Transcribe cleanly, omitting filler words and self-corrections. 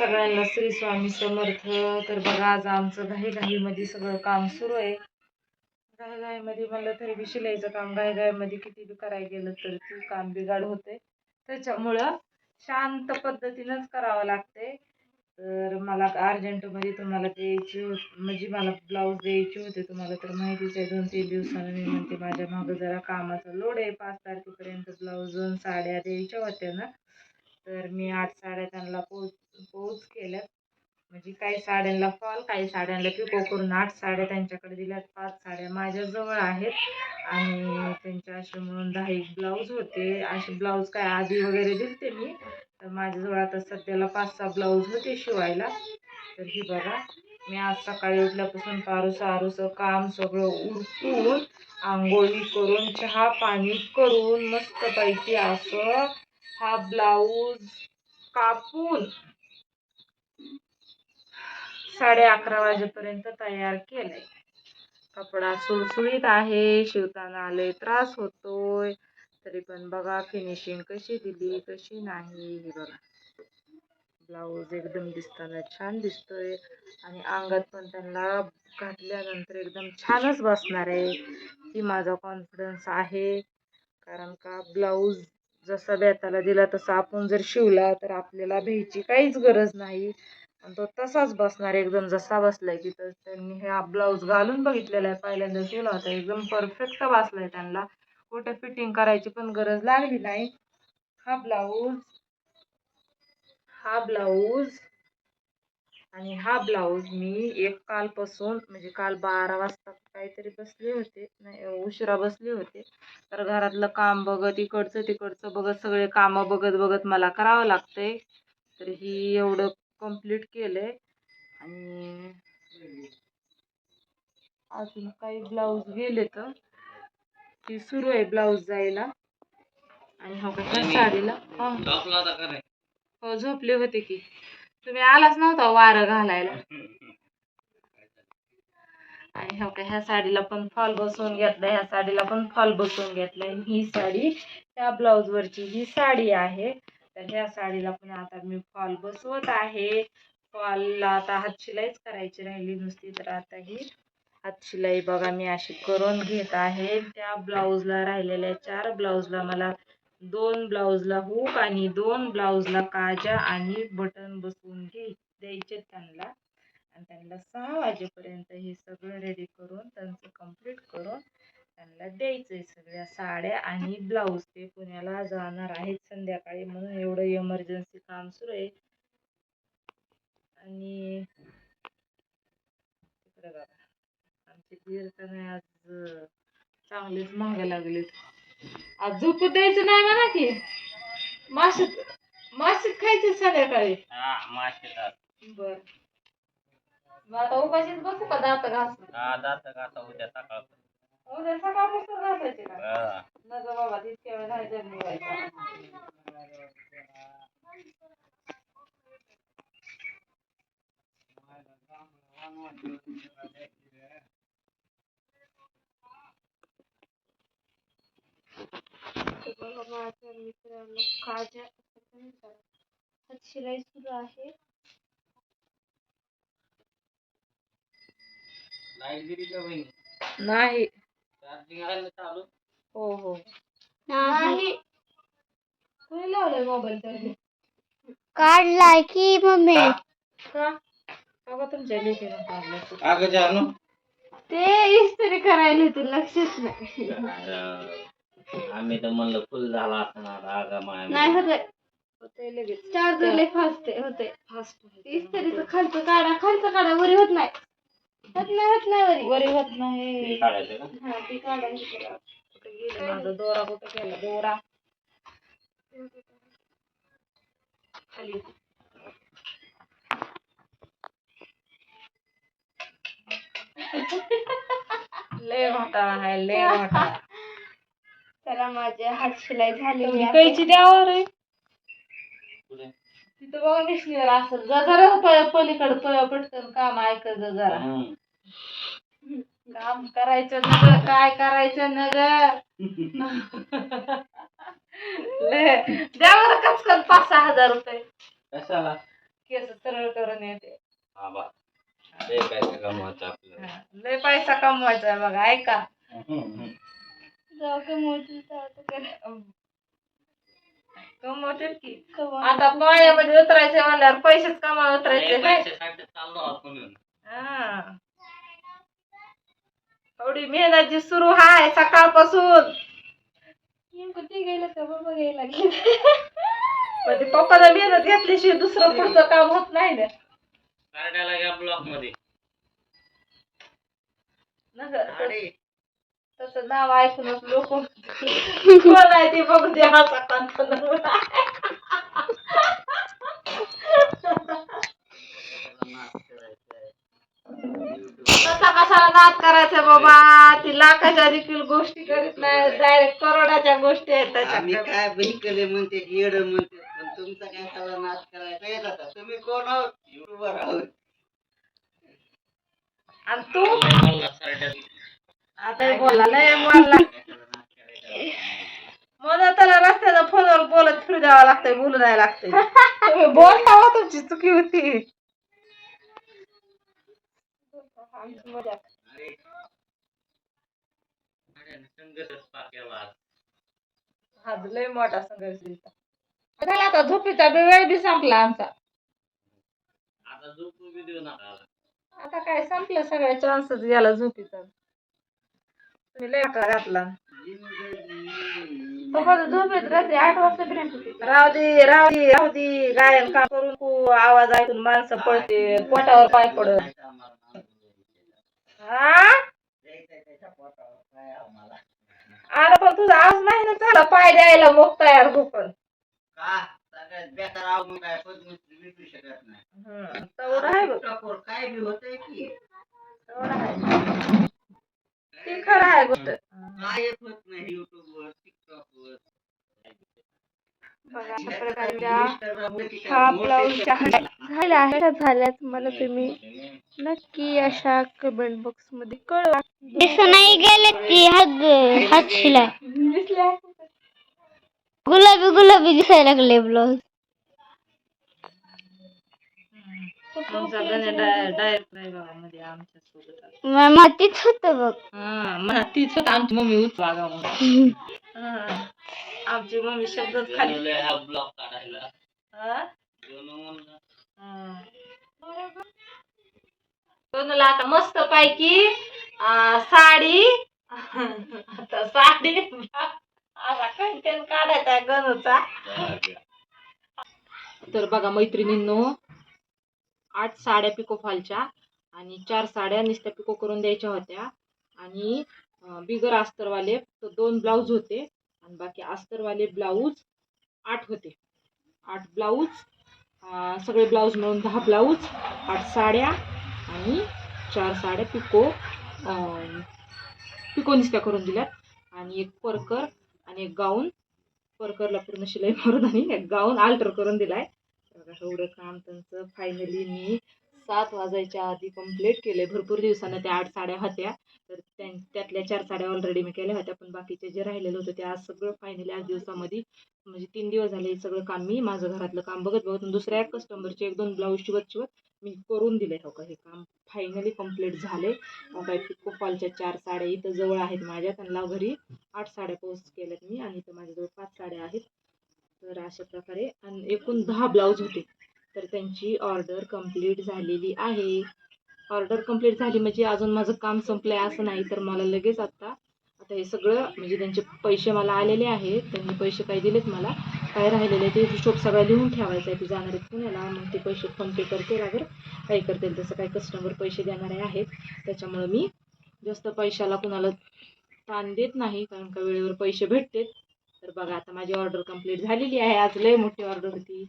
सगळ्यांना श्री स्वामी समर्थ. तर बघा आज आमचं घाईमध्ये सगळं काम सुरू आहे. घाईमध्ये म्हणलं तरी बी शिलाईचं काम घाईमध्ये किती बी करायला गेलं तर ते काम बिघाड होते. त्याच्यामुळं शांत पद्धतीनंच करावं लागते. तर मला अर्जंटमध्ये तुम्हाला द्यायची म्हणजे मला ब्लाऊज द्यायचे होते. तुम्हाला तर माहितीच आहे 2-3 दिवसानं मी म्हणते माझ्या मागं जरा कामाचा लोड आहे. 5 तारखेपर्यंत ब्लाऊज साड्या द्यायच्या होत्या ना. तर मी 8 साड्या त्यांना पोच केल्यात. म्हणजे काही साड्यांना फॉल काही साड्यांना पिको करून 8 साड्या त्यांच्याकडे दिल्यात. 5 साड्या माझ्याजवळ आहेत आणि त्यांच्या असे म्हणून 10 ब्लाऊज होते. असे ब्लाऊज काय आधी वगैरे दिलते मी. तर माझ्याजवळ आता सध्याला 5-6 ब्लाऊज होते शिवायला. तर ही बघा मी आज सकाळी उठल्यापासून पारूसं काम सगळं उरकून आंघोळी करून चहा पाणी करून मस्तपैकी असं हा ब्लाऊज कापून 11:30 वाजेपर्यंत तयार केलाय. कपडा सुळसुळीत आहे, शिवताना लय त्रास होतोय. तरी पण बघा फिनिशिंग कशी दिली कशी नाही. हे बघा ब्लाऊज एकदम दिसताना छान दिसतोय आणि अंगात पण त्यांना घातल्यानंतर एकदम छानच बसणार आहे. ही माझा कॉन्फिडन्स आहे. कारण का ब्लाऊज जसा बेताला दिला तसा आपण जर शिवला तर आपल्याला भ्यायची काहीच गरज नाही आणि तो तसाच बसणार एकदम जसा बसलाय. तिथं त्यांनी हा ब्लाऊज घालून बघितलेला आहे, पहिल्यांदा शिवला होता. एकदम परफेक्ट बसलाय. त्यांना कुठे फिटिंग करायची पण गरज लागली नाही. हा ब्लाऊज मी एक कालपासून म्हणजे काल 12 वाजता काहीतरी बसले होते, नाही उशिरा बसले होते. तर घरातलं काम बघत इकडचं तिकडचं बघत सगळे कामं बघत मला करावं लागतंय. तर ही एवढं कंप्लीट केलंय आणि अजून काही ब्लाऊज गेले तर ती सुरू आहे ब्लाऊज जायला. आणि हो का साडीला हो झोपले होते की तुम्ही आलाच नव्हता वारं घालायला. आणि हो का ह्या साडीला पण फॉल बसवून घेतलाय, ह्या साडीला पण फॉल बसवून घेतलाय. ही साडी त्या ब्लाऊज वरची ही साडी आहे. तर ह्या साडीला पण आता मी फॉल बसवत आहे. फॉलला आता हातशिलाईच करायची राहिली नुसती. तर आता ही हातशिलाई बघा मी अशी करून घेत आहे. त्या ब्लाऊजला राहिलेल्या 4 ब्लाऊजला मला 2 ब्लाऊजला हुक आणि 2 ब्लाऊजला काजा आणि बटन बसवून द्यायचे त्यांना. आणि त्यांना 6 वाजेपर्यंत हे सगळं रेडी करून त्यांचं कंप्लीट करून त्यांना द्यायचंय सगळ्या साड्या आणि ब्लाऊज. ते पुण्याला जाणार आहेत संध्याकाळी म्हणून एवढं इमर्जन्सी काम सुरू आहे. आणि तिकडे बघा आमचे दीर तर नाही आज चांगलेच मागे लागलेत. आज झोपू द्यायचं नाही म्हणा की माशीत खायचे संध्याकाळी. बर मग आता उपाशीच बसू का दात घास? दात घासा उद्या सकाळपासून घासायचे का? नका बाबा तितक्या वेळ नाही जर निघायचा. माझ्या मित्रांनो काजा हातशिलाई सुरू आहे. नाही हो नाही कुणी लावलंय मोबाईल तरी काढलाय की मम्मी. का अगं तुमच्या लेकीनं काढलं ते इस्त्री करायला तू लक्षच नाही. आम्ही तर म्हणलं फुल झाला असणार नाही होते लगेच चार्जर लय फास्ट होते. फास्ट इस्त्रीचं खालचं काढा वरी होत नाही. होत नाही वरी होत नाही. काढायचं का? हा ती काढायची. कुठे गेला माझा दोरा? कुठे गेला दोरा? खाली लय मोठा आहे लय मोठा. चला माझी हातशिलाई झालेली आहे. कैची द्यावर आहे तिथं बघा मिशनीवर असं जरा पलीकडे पटकन काम ऐकत जरा. काम करायचं नग काय करायचं नग. द्यावर कचकन 5-6 हजार रुपये कशाला? केस सरळ करून येते. हा बा लय पैसा कमवायचा आपल्याला. हा, लय पैसा कमवायचा आहे बघा. ऐका जाऊ का मोठी आता कर. कमवते की आता पाण्यामध्ये उतरायचे म्हणल्यावर पैसेच कमावून उतरायचे लय नाही. पैशासाठी चाललो आपण. हा. थोडी मेहनत जी सुरू आहे सकाळपासून. नेमकं ते गेलं का बाबा घ्यायला लागले. पण ते पप्पाला मेहनत घेतल्याशिवाय दुसरं पुढचं काम होत नाही ना. कार्डाला घ्या ब्लॉक मध्ये. तसं नाव ऐकूनच लोक कोण आहे ते बघू दे हा सकाळचा. तसा कशाला नाद करायचा बाबा. ती लाखाच्या देखील गोष्टी करीत नाही. डायरेक्ट करोडाच्या गोष्टी आहेत आम्ही त्याच्याकडे. काय बहिकले म्हणते येड म्हणते पण तुमचा काय सगळा नाच करायचा येत आता तुम्ही कोण आहोत युट्यूबर आहोत आणि तू आता बोलला लय बोलला. मला त्याला रस्त्याला फोनवर बोलत फिरू द्यावं लागतंय. बोलू द्यावं लागतंय. तुम्ही बोलता हो, तुमची चुकी होती. हा लय मोठा संघर्ष दिलता. झाला आता झोपेचा वेळ बी संपला आमचा. आता झोपू बी देऊ नका. आता काय संपलं सगळ्या चान्सच गेला झोपीचा. तुम्ही लय का घातला. पप्पा झोपेत रात्री 8 वाजता राहू दे गायन काम करून तू आवाज ऐकून माणसं पळते पोटावर पाय पडत. हा अरे पण तुझा आवाज नाही ना झाला पाय द्यायला मग तयार हो पण. का सगळ्यात बेकार आव मग काय पद्मश्री भेटू शकत नाही तेवढं आहे बघ. टिकटॉकवर काय बी होतंय की तेवढं आहे. ते खरं आहे गोष्ट. काय येत होत नाही युट्यूबवर टिकटॉकवर बघा अशा प्रकारच्या हा ब्लाऊजच्या झाल्या आहेत झाल्यात. मला तुम्ही नक्की अशा कमेंट बॉक्स मध्ये कळवा. दिसून नाही गेले की हात शिलाय गुलाबी गुलाबी दिसायला लागले ब्लाऊज. आमचा डायरेक्ट नाही बघा मध्ये आमच्या सोबत. मातीच होत बघ. हा मला तीच होत आमची मम्मी उचवागा म्हणून. आमची मम्मी शब्दच खाली. हा ब्लॉक काढायला. हा? म्हणलं. कोणाला आता मस्त पैकी साडी आता साडी आता कंटेन काढायचा आहे गणूचा. तर बघा मैत्रिणींनो 8 साड्या पिको फॉलच्या आणि 4 साड्या नुसत्या पिको करून द्यायच्या होत्या आणि बिगर अस्तरवाले 2 ब्लाऊज होते आणि बाकी अस्तरवाले ब्लाऊज 8 होते. 8 ब्लाऊज सगळे ब्लाऊज मिळून 10 ब्लाऊज 8 साड्या आणि 4 साड्या पिको नुसत्या करून दिल्यात आणि एक परकर आणि एक गाऊन. परकरला पूर्ण शिलाई मारून आणि एक गाऊन अल्टर करून दिलाय. एवढं काम त्यांचं फायनली मी 7 वाजायच्या आधी कंप्लीट केले. भरपूर दिवसानं त्या 8 साड्या होत्या तर त्यातल्या 4 साड्या ऑलरेडी मी केल्या होत्या पण बाकीचे जे राहिलेलं होतं ते आज सगळं फायनली आज दिवसामध्ये म्हणजे 3 दिवस झाले सगळं काम मी माझं घरातलं काम बघत दुसऱ्या एक कस्टमरचे 1-2 ब्लाऊज शिवत मी करून दिले. हो का हे काम फायनली कंप्लीट झाले. काही पिको फॉलच्या 4 साड्या इथं जवळ आहेत माझ्या. त्यांना घरी 8 साड्या पोस्ट केल्यात मी आणि इथं माझ्याजवळ 5 साड्या आहेत. तर अशा प्रकारे आणि एकूण 10 ब्लाऊज होते तर त्यांची ऑर्डर कंप्लीट झालेली आहे. ऑर्डर कंप्लीट झाली म्हणजे अजून माझं काम संपलं आहे असं नाही. तर मला लगेच आता हे सगळं म्हणजे त्यांचे पैसे मला आलेले आहेत. त्यांनी पैसे काही दिलेत मला. काय राहिलेले ते हिशोब सगळा लिहून ठेवायचा आहे. ते जाणार आहेत पुण्याला मग ते पैसे फोनपे करते अगर काही करतील तसं काही कस्टमर पैसे देणारे आहेत. त्याच्यामुळं मी जास्त पैशाला कुणाला ताण देत नाही कारण का वेळेवर पैसे भेटतात. तर बघा आता माझी ऑर्डर कंप्लीट झालेली आहे. आज लय मोठी ऑर्डर होती.